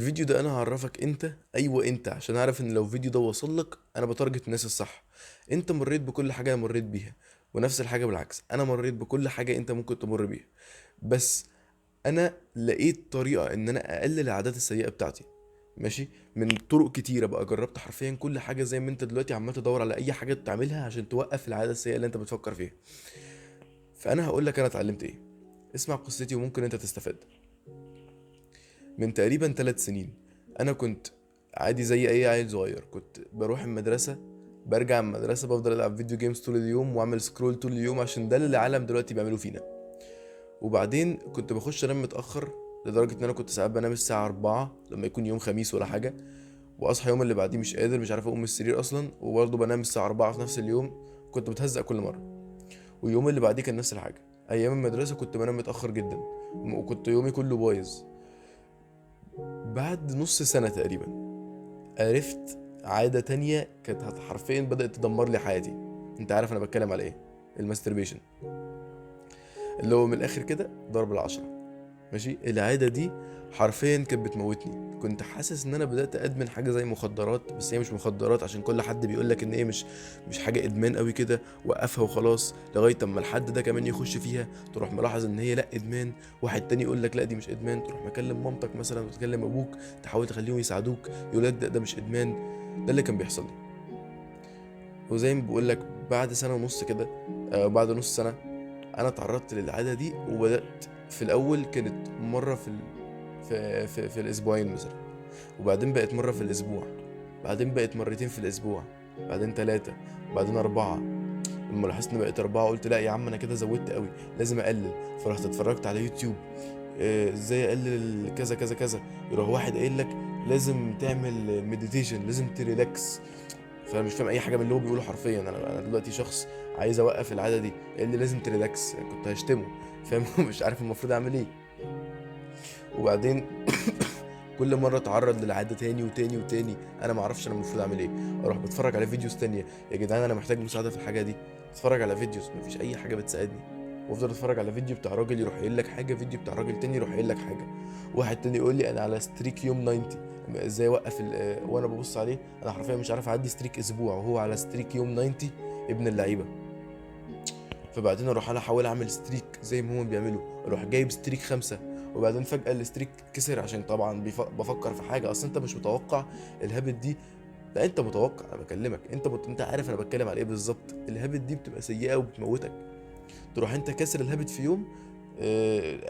الفيديو ده انا هعرفك انت، ايوه انت، عشان اعرف ان لو الفيديو ده وصل لك انا بتارجت الناس الصح. انت مريت بكل حاجه انا مريت بيها، ونفس الحاجه بالعكس انا مريت بكل حاجه انت ممكن تمر بيها. بس انا لقيت طريقه ان انا اقلل العادات السيئه بتاعتي. ماشي. من طرق كتيره بقى، جربت حرفيا كل حاجه زي ما انت دلوقتي عمال تدور على اي حاجه تعملها عشان توقف العاده السيئه اللي انت بتفكر فيها. فانا هقول لك انا اتعلمت ايه. اسمع قصتي وممكن انت تستفاد. من تقريبا 3 سنين انا كنت عادي زي اي عيل صغير، كنت بروح المدرسة، برجع من المدرسة بفضل العب فيديو جيمز طول اليوم واعمل سكرول طول اليوم عشان ده اللي العالم دلوقتي بيعملوا فينا. وبعدين كنت بخش انام متأخر، لدرجة ان انا كنت ساعات بنام الساعة 4 لما يكون يوم خميس ولا حاجة، واصحى يوم اللي بعديه مش قادر، مش عارف اقوم من السرير اصلا، وبرضه بنام الساعة 4 في نفس اليوم. كنت بتهزق كل مرة. واليوم اللي بعديه كان نفس الحاجة. ايام المدرسة كنت بنام متأخر جدا، وكنت يومي كله بايظ. بعد نص سنة تقريبا عرفت عادة تانية كانت حرفيا بدأت تدمر لي حياتي. انت عارف انا بتكلم على ايه؟ الماستربيشن، اللي هو من الاخر كده ضرب العشرة. ماشي. العادة دي حرفيا كانت بتموتني. كنت حاسس ان انا بدأت ادمن حاجة زي مخدرات، بس هي مش مخدرات عشان كل حد بيقولك ان هي مش حاجة ادمان قوي كده، وقفها وخلاص، لغاية اما الحد ده كمان يخش فيها تروح ملاحظ ان هي لا ادمان. واحد تاني يقولك لا دي مش ادمان، تروح مكلم مامتك مثلا وتكلم ابوك، تحاول تخليهم يساعدوك، يقولك ده مش ادمان. ده اللي كان بيحصل لي. وزي ما بقولك، بعد سنة ونص كده، بعد نص سنة، انا اتعرضت للعاده دي. وبدات في الاول كانت مره في الاسبوعين مثلا، وبعدين بقت مره في الاسبوع، بعدين بقت مرتين في الاسبوع، بعدين ثلاثه، بعدين اربعه. لما لاحظت ان بقت اربعه قلت لا يا عم انا كده زودت قوي، لازم اقلل. فرحت اتفرجت على يوتيوب، ازاي اقلل كذا كذا كذا. يروح واحد قايل لك لازم تعمل مديتيشن، لازم تريلاكس. فانا مش فاهم اي حاجه من اللي هو بيقوله حرفيا. انا دلوقتي شخص عايز اوقف العاده دي، إيه اللي لازم تريلاكس؟ كنت هشتمه. فاهم؟ مش عارف المفروض اعمل ايه. وبعدين كل مره اتعرض للعاده تاني وتاني وتاني، انا ما اعرفش انا المفروض اعمل ايه. اروح بتفرج على فيديوز تانية، يا جدعان انا محتاج مساعده في الحاجه دي. اتفرج على فيديوز، مفيش اي حاجه بتساعدني. وافضل اتفرج على فيديو بتاع راجل يروح قايل لك حاجه، فيديو بتاع راجل تاني يروح قايل لك حاجه. واحد تاني يقول لي انا على ستريك يوم 90، ازاي اوقف وانا ببص عليه انا حرفيا مش عارف اعدي ستريك اسبوع وهو على ستريك يوم 90. ابن اللعيبه. فبعدين اروح انا احاول اعمل ستريك زي ما هم بيعملوا، اروح جايب ستريك 5، وبعدين فجأة الستريك كسر عشان طبعا بفكر في حاجة اصلا انت مش متوقع الهابت دي. لا انت متوقع، انا بكلمك انت عارف انا بتكلم على ايه بالظبط. الهابت دي بتبقى سيئة وبتموتك. تروح انت كسر الهابت في يوم،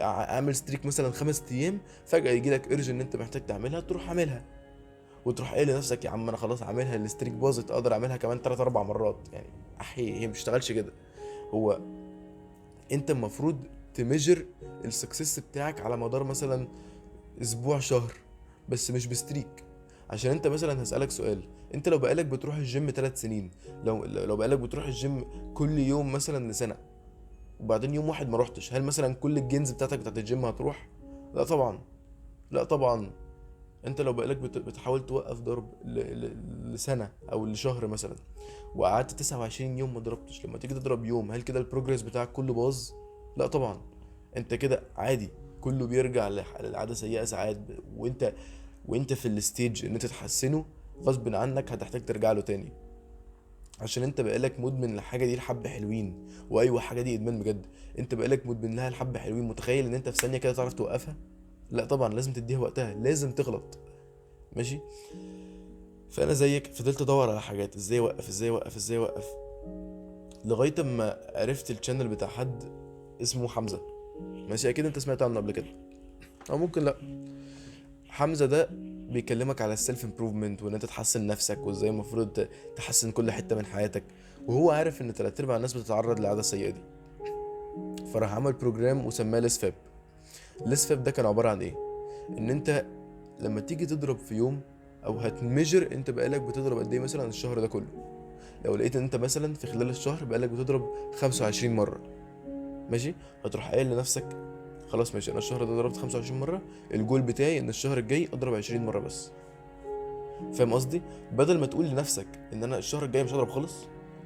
اعمل ستريك مثلا 5 ايام، فجأة يجي لك ارج ان انت محتاج تعملها، تروح عاملها. وتروح قايل لنفسك يا عم انا خلاص عاملها، الستريك باظت، اقدر اعملها كمان 3 4 مرات يعني. احي، هي مش بتشتغلش كده. هو انت المفروض تميجر السكسس بتاعك على مدار مثلا اسبوع شهر، بس مش بستريك. عشان انت مثلا هسألك سؤال، انت لو بقالك بتروح الجيم 3 سنين، لو بقالك بتروح الجيم كل يوم مثلا لسنة، وبعدين يوم واحد ما روحتش، هل مثلا كل الجينز بتاعتك بتاعت الجيم هتروح؟ لا طبعا. لا طبعا. انت لو بقالك بتحاول توقف ضرب لسنة او لشهر مثلا، وقعدت 29 يوم ما ضربتش، لما تيجي تضرب يوم، هل كده البروجرس بتاعك كله باظ؟ لا طبعا. انت كده عادي، كله بيرجع للعادة سيئة ساعات، وانت في الستيج ان انت تحسنه، غصب عنك هتحتاج ترجع له تاني. عشان انت بقالك مدمن الحاجة دي لحبة حلوين، وايوه حاجة دي ادمان بجد. انت بقالك مدمن لها لحبة حلوين، متخيل ان انت في ثانية كده تعرف توقفها؟ لا طبعا، لازم تديها وقتها، لازم تغلط. ماشي. فانا زيك فضلت ادور على حاجات ازاي اوقف ازاي اوقف ازاي اوقف، لغايه اما عرفت الشانل بتاع حد اسمه حمزه. ماشي، اكيد انت سمعت عنه قبل كده، او ممكن لا. حمزه ده بيكلمك على السيلف امبروفمنت، وان انت تحسن نفسك، وازاي المفروض تحسن كل حته من حياتك. وهو عارف ان 3/4 الناس بتتعرض للعاده السيئه دي. فراح عمل بروجرام وسماه ليس فاب. ليس فاب ده كان عباره عن ايه؟ ان انت لما تيجي تضرب في يوم، او هتميجر انت بقالك بتضرب قد ايه مثلا الشهر ده كله. لو لقيت ان انت مثلا في خلال الشهر بقالك بتضرب 25 مره، ماشي، هتروح قايل لنفسك خلاص ماشي، انا الشهر ده ضربت 25 مره، الجول بتاعي ان الشهر الجاي اضرب 20 مره بس. فاهم قصدي؟ بدل ما تقول لنفسك ان انا الشهر الجاي مش هضرب خالص،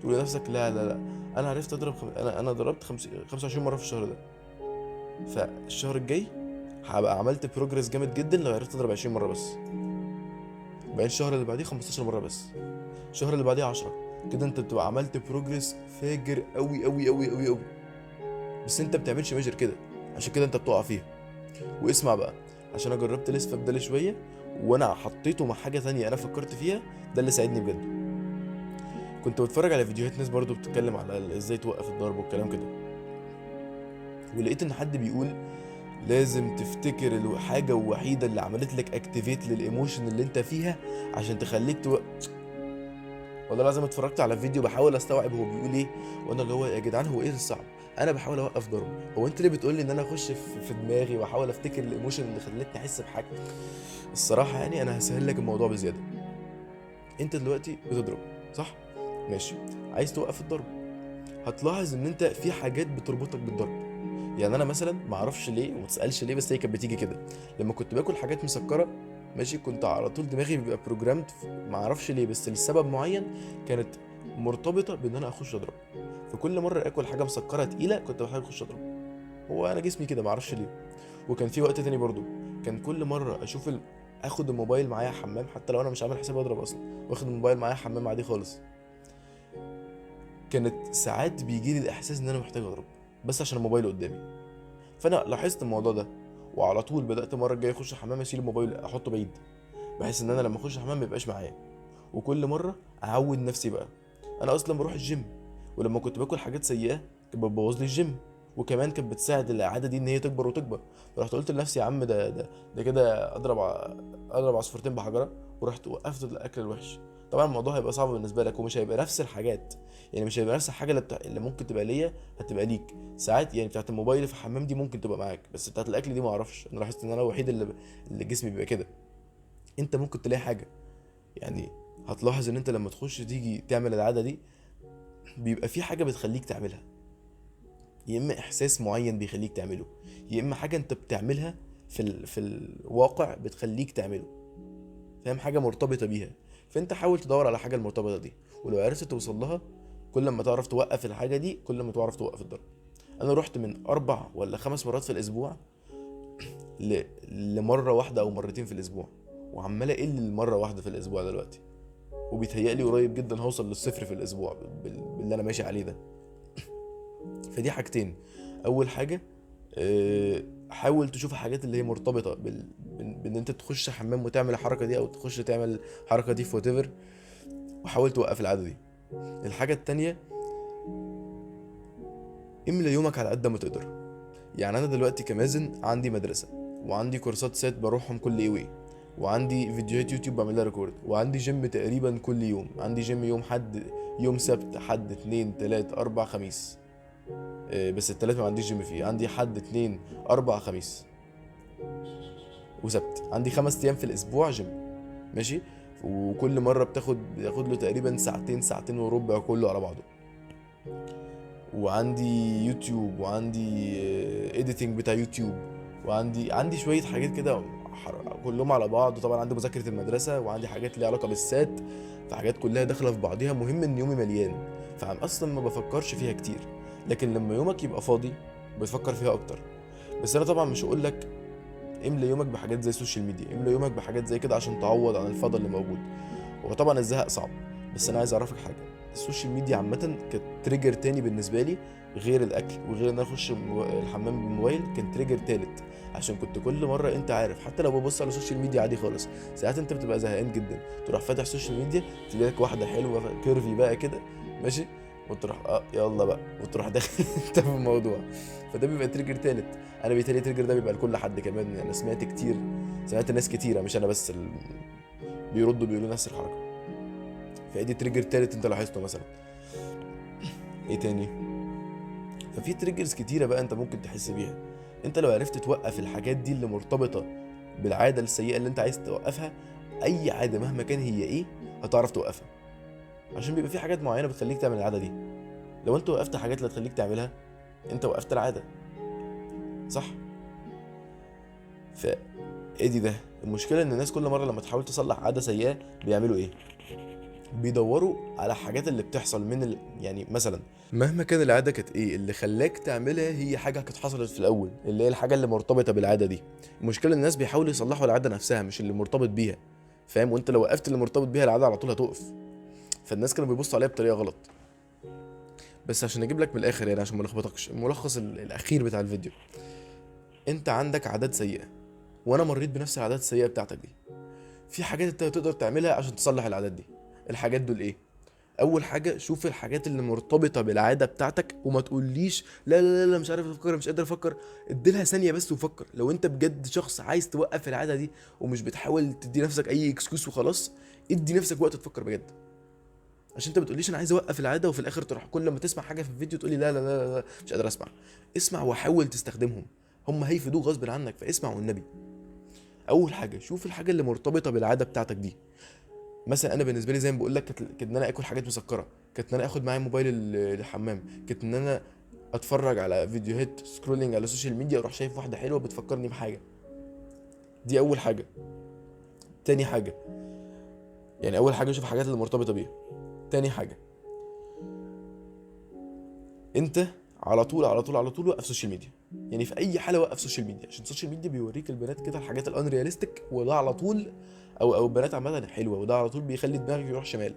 تقول لنفسك لا لا لا، انا عرفت اضرب انا ضربت 25 مره في الشهر ده، فالشهر الجاي هبقى عملت بروجرس جامد جدا لو عرفت اضرب 20 مره بس. بعدين الشهر اللي بعديه 15 مره بس، الشهر اللي بعديه 10. كده انت بتبقى عملت بروجرس فاجر قوي قوي قوي قوي قوي. بس انت بتعملش ميجر كده، عشان كده انت بتقع فيها. واسمع بقى، عشان انا جربت الاسفاب ده شويه، وانا حطيته مع حاجه ثانيه انا فكرت فيها، ده اللي ساعدني بجد. كنت بتفرج على فيديوهات ناس برضو بتتكلم على ازاي توقف الضرب والكلام كده، ولقيت ان حد بيقول لازم تفتكر الحاجه الوحيده اللي عملت لك اكتيفيت للايموشن اللي انت فيها عشان تخليك والله لازم اتفرجت على فيديو بحاول استوعب هو بيقول ايه، وانا اللي هو يا جدعان هو ايه الصعب؟ انا بحاول اوقف ضرب، هو انت ليه بتقول لي ان انا اخش في دماغي واحاول افتكر الايموشن اللي خلتني احس بحاجه؟ الصراحه يعني انا هسهل لك الموضوع بزياده. انت دلوقتي بتضرب صح؟ ماشي، عايز توقف الضرب، هتلاحظ ان انت في حاجات بتربطك بالضرب. يعني انا مثلا ما اعرفش ليه وما تسالش ليه، بس هي كانت بتيجي كده لما كنت باكل حاجات مسكره. ماشي، كنت على طول دماغي بيبقى بروجرامد، ما اعرفش ليه بس لسبب معين كانت مرتبطه بان انا اخش اضرب. فكل مره اكل حاجه مسكره تقيله كنت بحتاج اخش اضرب. هو انا جسمي كده ما اعرفش ليه. وكان في وقت تاني برضو، كان كل مره اشوف اخد الموبايل معايا حمام، حتى لو انا مش عامل حسابي اضرب اصلا، واخد الموبايل معايا حمام عادي خالص، كانت ساعات بيجي لي الاحساس ان انا محتاج اضرب بس عشان الموبايل قدامي. فانا لاحظت الموضوع ده، وعلى طول بدات المره الجايه اخش الحمام اشيل الموبايل احطه بعيد، بحيث ان انا لما اخش الحمام ما يبقاش معايا. وكل مره اعود نفسي بقى. انا اصلا بروح الجيم، ولما كنت باكل حاجات سيئه كانت بتبوظ لي الجيم، وكمان كانت بتساعد العاده دي ان هي تكبر وتكبر. فرحت قلت لنفسي يا عم ده كده اضرب عصفورتين بحجره، ورحت وقفت الاكل الوحش. طبعا الموضوع هيبقى صعب بالنسبه لك ومش هيبقى نفس الحاجات، يعني مش هيبقى نفس الحاجه اللي ممكن تبقى ليا هتبقى ليك ساعات. يعني بتاعت الموبايل في الحمام دي ممكن تبقى معاك، بس بتاعت الاكل دي ما اعرفش. انا لاحظت ان انا الوحيد اللي جسمي بيبقى كده. انت ممكن تلاقي حاجه، يعني هتلاحظ ان انت لما تخش تيجي تعمل العاده دي بيبقى في حاجه بتخليك تعملها، يا اما احساس معين بيخليك تعمله، يا اما حاجه انت بتعملها في الواقع بتخليك تعمله. فاهم؟ حاجه مرتبطه بيها. فانت حاول تدور على حاجه المرتبطه دي، ولو عرفت توصل لها كل ما تعرف توقف الحاجه دي كل ما تعرف توقف الضرب. انا رحت من 4 ولا 5 مرات في الاسبوع ل... لمره واحده او مرتين في الاسبوع، وعمال اقل المره واحده في الاسبوع دلوقتي، وبيتهيألي قريب جدا هوصل للصفر في الاسبوع باللي انا ماشي عليه ده. فدي حاجتين. اول حاجه حاول تشوف الحاجات اللي هي مرتبطه بان انت تخش حمام وتعمل الحركه دي، او تخش تعمل الحركه دي في وات ايفر، وحاول توقف العاده دي. الحاجه التانية، املى يومك على قد ما تقدر. يعني انا دلوقتي كمازن عندي مدرسه، وعندي كورسات سات بروحهم كل ايه، وعندي فيديوهات يوتيوب بعملها ريكورد، وعندي جيم تقريبا كل يوم. عندي جيم يوم سبت حد اتنين تلات اربع خميس. بس التلات ما عنديش جيم فيه. عندي حد اتنين اربع خميس وسبت، عندي 5 ايام في الاسبوع جيم. ماشي، وكل مره بياخد له تقريبا ساعتين ساعتين وربع كله على بعضه. وعندي يوتيوب، وعندي اديتنج بتاع يوتيوب، وعندي شويه حاجات كده كلهم على بعض. وطبعا عندي مذاكره المدرسه، وعندي حاجات ليها علاقه بالسات، فحاجات كلها داخله في بعضيها. مهم ان يومي مليان، فانا اصلا ما بفكرش فيها كتير. لكن لما يومك يبقى فاضي بتفكر فيها اكتر. بس انا طبعا مش هقول لك املى يومك بحاجات زي السوشيال ميديا، املى يومك بحاجات زي كده عشان تعوض عن الفضل اللي موجود. وطبعا الزهق صعب، بس انا عايز اعرفك حاجه. السوشيال ميديا عامه كانت تريجر تاني بالنسبه لي، غير الاكل وغير ان انا اخش الحمام بالموبايل، كان تريجر تالت. عشان كنت كل مره انت عارف حتى لو ببص على السوشيال ميديا عادي خالص، ساعات انت بتبقى زهقان جدا تروح فاتح السوشيال ميديا تلاقي لك واحده حلوه كيرفي بقى كده، ماشي، وتروح يلا بقى وتروح داخل انت في الموضوع. فده بيبقى تريجر تالت. انا بيتهيألي التريجر ده بيبقى لكل حد كمان. يعني انا سمعت ناس كتيره مش انا بس بيردوا بيقولوا نفس الحركه. فادي تريجر تالت انت لاحظته مثلا. ايه تاني؟ ففي تريجرز كتيره بقى انت ممكن تحس بيها. انت لو عرفت توقف الحاجات دي اللي مرتبطه بالعاده السيئه اللي انت عايز توقفها، اي عاده مهما كان هي ايه هتعرف توقفها. عشان بيبقى في حاجات معينه بتخليك تعمل العاده دي. لو انت وقفت حاجات اللي تخليك تعملها انت وقفت العاده، صح؟ فادي ده المشكله، ان الناس كل مره لما تحاول تصلح عاده سيئه بيعملوا ايه؟ بيدوروا على حاجات اللي بتحصل يعني مثلا مهما كان العاده كانت ايه اللي خلاك تعملها، هي حاجه كانت حصلت في الاول، اللي هي الحاجه اللي مرتبطه بالعاده دي. المشكله الناس بيحاولوا يصلحوا العاده نفسها مش اللي مرتبط بيها، فاهم؟ وانت لو وقفت اللي مرتبط بيها العاده على طول هتقف. فالناس كانوا بيبصوا عليها بطريقه غلط. بس عشان اجيب لك من الاخر يعني، عشان ما لخبطكش، الملخص الاخير بتاع الفيديو: انت عندك عادات سيئه، وانا مريت بنفس العادات السيئه بتاعتك دي. في حاجات انت تقدر تعملها عشان تصلح العادات دي. الحاجات دول ايه؟ اول حاجه، شوف الحاجات اللي مرتبطه بالعاده بتاعتك، وما تقوليش لا لا لا مش عارف افكر، مش قادر افكر. اديلها ثانيه بس وفكر. لو انت بجد شخص عايز توقف العاده دي ومش بتحاول تدي نفسك اي اكسكيوز وخلاص، ادي نفسك وقت تفكر بجد. عشان انت بتقوليش انا عايز اوقف العاده، وفي الاخر تروح كل ما تسمع حاجه في الفيديو تقولي لا لا لا لا مش قادر اسمع. اسمع وحاول تستخدمهم، هم هيفيدوك غصب عنك، فاسمع والنبي. اول حاجه، شوف الحاجه اللي مرتبطه بالعاده بتاعتك دي. مثلا انا بالنسبه لي زي ما بقول لك، كانت ان انا اكل حاجات مسكره، كانت ان انا اخد معايا موبايل الحمام، كانت ان انا اتفرج على فيديوهات سكرولينج على السوشيال ميديا، اروح شايف واحده حلوه بتفكرني بحاجه. دي اول حاجه. تاني حاجه، يعني اول حاجه شوف الحاجات اللي مرتبطه بيها. تاني حاجه، انت على طول على طول على طول وقف سوشيال ميديا. يعني في اي حاله وقف سوشيال ميديا، عشان السوشيال ميديا بيوريك البنات كده الحاجات الانرياليستيك، وده على طول او البنات عامه حلوه، وده على طول بيخلي دماغك يروح شمال.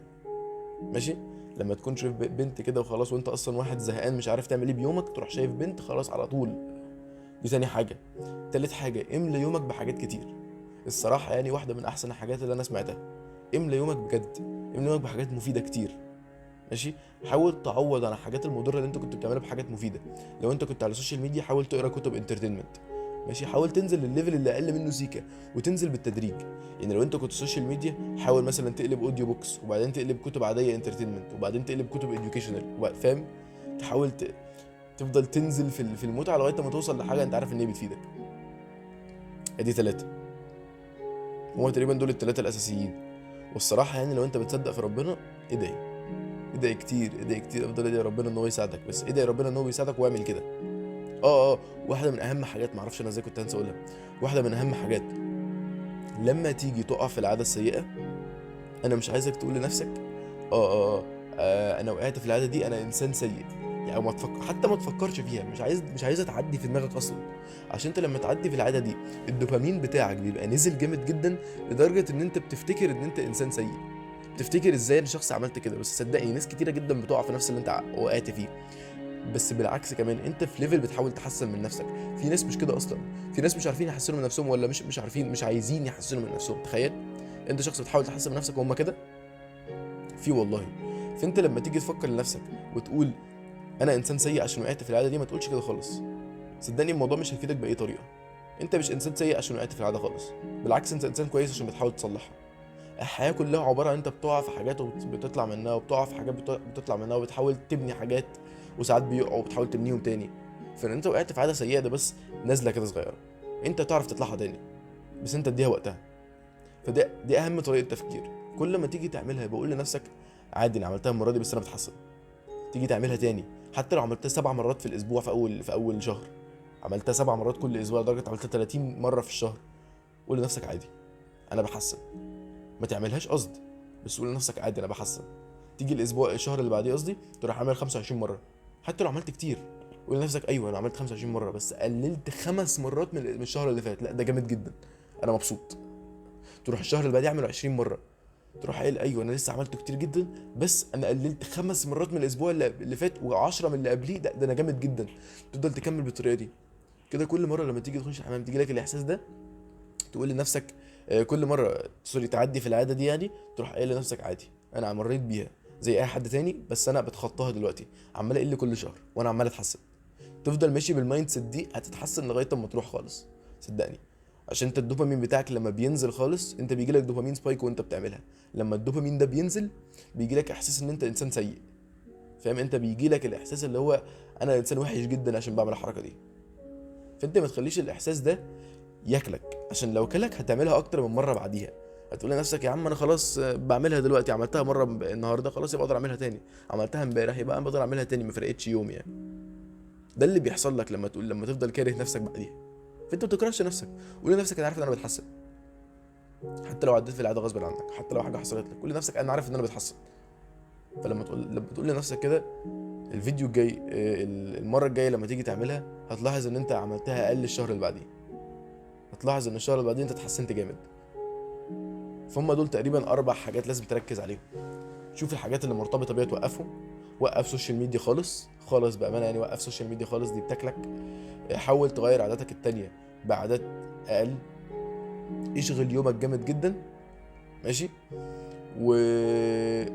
ماشي؟ لما تكون شايف بنت كده وخلاص، وانت اصلا واحد زهقان مش عارف تعمل ايه بيومك، تروح شايف بنت خلاص على طول. دي تاني حاجه. تالت حاجه، املى يومك بحاجات كتير. الصراحه يعني واحده من احسن الحاجات اللي انا سمعتها، املى يومك بجد، املى يومك بحاجات مفيده كتير. ماشي؟ حاول تعوض عن الحاجات المضره اللي انت كنت بتعملها بحاجات مفيده. لو انت كنت على السوشيال ميديا، حاول تقرا كتب انترتينمنت. ماشي؟ حاول تنزل للليفل اللي اقل منه سيكا، وتنزل بالتدريج. يعني لو انت كنت سوشيال ميديا، حاول مثلا تقلب اوديو بوكس، وبعدين تقلب كتب عاديه انترتينمنت، وبعدين تقلب كتب اديوكيشنال، فاهم؟ تحاول تفضل تنزل في المتعه لغايه ما توصل لحاجه انت عارف ان هي بتفيدك. ادي ثلاثه، هو تقريبا دول الثلاثه الاساسيين. والصراحه يعني لو انت بتصدق في ربنا، ادعي. ادعي كتير، ادعي كتير، افضل ادعي ربنا ان هو يساعدك، بس ادعي ربنا ان هو يساعدك واعمل كده. واحده من اهم حاجات، معرفش انا ازاي كنت هنسى اقولها، واحده من اهم حاجات لما تيجي تقع في العاده السيئه، انا مش عايزك تقول لنفسك انا وقعت في العاده دي، انا انسان سيء. يعني ما تفكر، حتى ما تفكرش فيها، مش عايزه تعدي في دماغك اصلا. عشان انت لما تعدي في العاده دي، الدوبامين بتاعك بيبقى نزل جامد جدا، لدرجه ان انت بتفتكر ان انت انسان سيء. بتفتكر ازاي انا شخص عملت كده. بس صدقني ناس كتيره جدا بتقع في نفس اللي انت وقعت فيه. بس بالعكس كمان، انت في ليفل بتحاول تحسن من نفسك. في ناس مش كده اصلا، في ناس مش عارفين يحسنوا من نفسهم، ولا مش عارفين، مش عايزين يحسنوا من نفسهم. تخيل انت شخص بتحاول تحسن من نفسك وهم كده، في والله. فانت لما تيجي تفكر لنفسك وتقول انا انسان سيء عشان وقعت في العاده دي، ما تقولش كده خالص. صدقني الموضوع مش هيفيدك باي طريقه. انت مش انسان سيء عشان وقعت في العاده خالص، بالعكس انت انسان كويس عشان بتحاول تصلحها. الحياه كلها عباره عن انت بتقع في حاجات وبتطلع منها، وبتقع في حاجات بتطلع منها، وبتحاول تبني حاجات، وساعات بيقعوا وبتحاول تبنيهم تاني. فان انت وقعت في عاده سيئه ده بس نازله كده صغيره، انت تعرف تطلعها تاني، بس انت اديها وقتها. دي اهم طريقه تفكير. كل ما تيجي تعملها بقول لنفسك عادي انا عملتها المره دي بس انا بتحسن. تيجي تعملها تاني، حتى لو عملتها 7 مرات في الاسبوع، في اول شهر عملتها 7 مرات كل اسبوع لدرجه عملتها 30 مره في الشهر، قول لنفسك عادي انا بحسن. ما تعملهاش قصد، بس قول لنفسك عادي انا بحسن. تيجي الشهر اللي بعديه قصدي، تروح عامل 25 مره. حتى لو عملت كتير، قول لنفسك ايوه انا عملت 25 مره، بس قللت 5 مرات من الشهر اللي فات، لا ده جامد جدا، انا مبسوط. تروح الشهر اللي بعديه اعمل 20 مره، تروح قايل ايوه انا لسه عملته كتير جدا، بس انا قللت 5 مرات من الاسبوع اللي فات، و10 من اللي قبليه، ده انا جامد جدا. تفضل تكمل بالطريقه دي كده. كل مره لما تيجي تخش الحمام تيجي لك الاحساس ده، تقول لنفسك كل مره تعدي في العاده دي يعني، تروح قايل لنفسك عادي انا مريت بيها زي اي حد تاني، بس انا بتخطاها دلوقتي، عمال اقل كل شهر وانا عمال اتحسن. تفضل ماشي بالمايند سيت دي، هتتحسن لغايه اما تروح خالص، صدقني. عشان انت الدوبامين بتاعك لما بينزل خالص، انت بيجيلك دوبامين سبايك وانت بتعملها. لما الدوبامين ده بينزل، بيجيلك احساس ان انت انسان سيء، فاهم؟ انت بيجيلك الاحساس اللي هو انا انسان وحش جدا عشان بعمل الحركه دي. فانت ما تخليش الاحساس ده ياكلك، عشان لو كلك هتعملها اكتر من مره بعديها. هتقول لنفسك يا عم انا خلاص بعملها دلوقتي، عملتها مره النهارده، خلاص يبقى اقدر اعملها تاني. عملتها امبارح يبقى انا بقدر اعملها تاني، ما فرقتش يوم يعني. ده اللي بيحصل لك لما تفضل كاره نفسك بعديها. فانت ما تكرهش نفسك، قول لنفسك انا عارف ان انا بتحسن. حتى لو عديت في العاده غصب عنك، حتى لو حاجه حصلت لك، قول لنفسك انا عارف ان انا بتحسن. فلما تقول لنفسك كده، الفيديو الجاي المره الجايه لما تيجي تعملها هتلاحظ ان انت عملتها اقل الشهر اللي بعديه، هتلاحظ ان الشهر اللي بعديه انت اتحسنت جامد. فهم دول تقريبا 4 حاجات لازم تركز عليهم. شوف الحاجات اللي مرتبطه بيها توقفهم، وقف سوشيال ميديا خالص خالص بامانه، يعني وقف سوشيال ميديا خالص، دي بتاكلك. حاول تغير عاداتك التانية بعادات اقل. اشغل يومك جامد جدا، ماشي. و...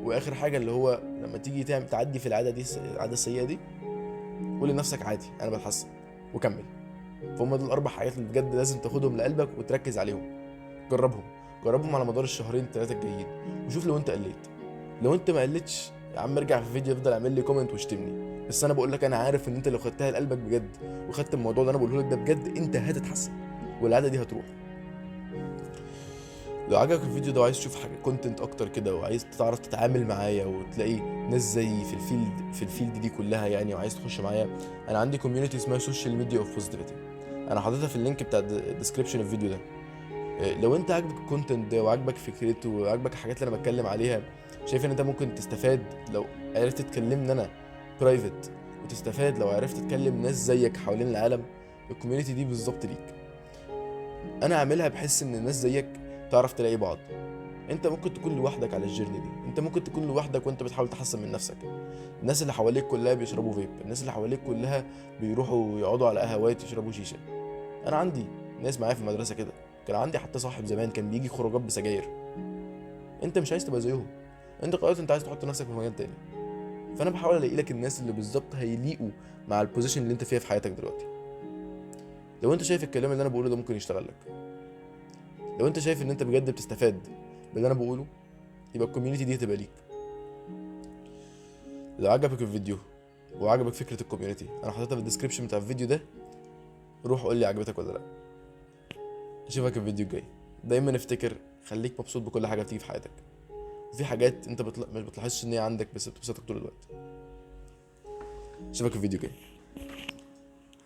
واخر حاجه اللي هو لما تيجي تعدي في العاده دي، العاده السيئه دي، قول لنفسك عادي انا بتحسن، وكمل. فهم دول 4 حاجات اللي بجد لازم تاخدهم لقلبك وتركز عليهم. جربهم على مدار الشهرين 3 الجايين، وشوف لو انت قليت. لو انت ما قلتش يا عم ارجع في الفيديو افضل اعمل لي كومنت واشتمني، بس انا بقول لك انا عارف ان انت لو خدتها لقلبك بجد وخدت الموضوع اللي انا بقوله لك ده بجد، انت هتتحسن والعاده دي هتروح. لو عجبك الفيديو ده وعايز تشوف حاجه كونتنت اكتر كده، وعايز تعرف تتعامل معايا وتلاقي ناس زي في الفيلد دي كلها يعني، وعايز تخش معايا، انا عندي كوميونتي اسمها سوشيال ميديا اوف بوزيتيفيتي، انا حاططها في اللينك بتاع الديسكربشن الفيديو ده. لو انت عاجبك الكونتنت ده وعاجبك فكرته وعاجبك الحاجات اللي انا بتكلم عليها، شايف ان انت ممكن تستفاد لو عرفت تكلمني انا برايفت، وتستفاد لو عرفت تكلم ناس زيك حوالين العالم، الكوميونتي دي بالظبط ليك. انا عاملها بحس ان الناس زيك تعرف تلاقي بعض. انت ممكن تكون لوحدك على الجيرني دي، انت ممكن تكون لوحدك وانت بتحاول تحسن من نفسك. الناس اللي حواليك كلها بيشربوا فيب، الناس اللي حواليك كلها بيروحوا يقعدوا على قهوات يشربوا شيشه. انا عندي ناس معايا في المدرسه كده، كان عندي حتى صاحب زمان كان بيجي خروجات بسجاير. انت مش عايز تبقى زيهم، انت قررت انت عايز تحط نفسك في مكان تاني. فانا بحاول الاقي لك الناس اللي بالظبط هيليقوا مع البوزيشن اللي انت فيها في حياتك دلوقتي. لو انت شايف الكلام اللي انا بقوله ده ممكن يشتغل لك، لو انت شايف ان انت بجد بتستفاد باللي انا بقوله، يبقى الكوميونتي دي هتبقى ليك. لو عجبك الفيديو وعجبك فكره الكوميونتي، انا حاططها في الديسكربشن بتاع الفيديو ده، روح قول لي عجبتك ولا لا. اشوفك الفيديو الجاي. دايما افتكر خليك مبسوط بكل حاجه بتيجي في حياتك، وفي حاجات انت مش بتلاحظش ان هي عندك بس بتبسطك طول الوقت. اشوفك الفيديو الجاي.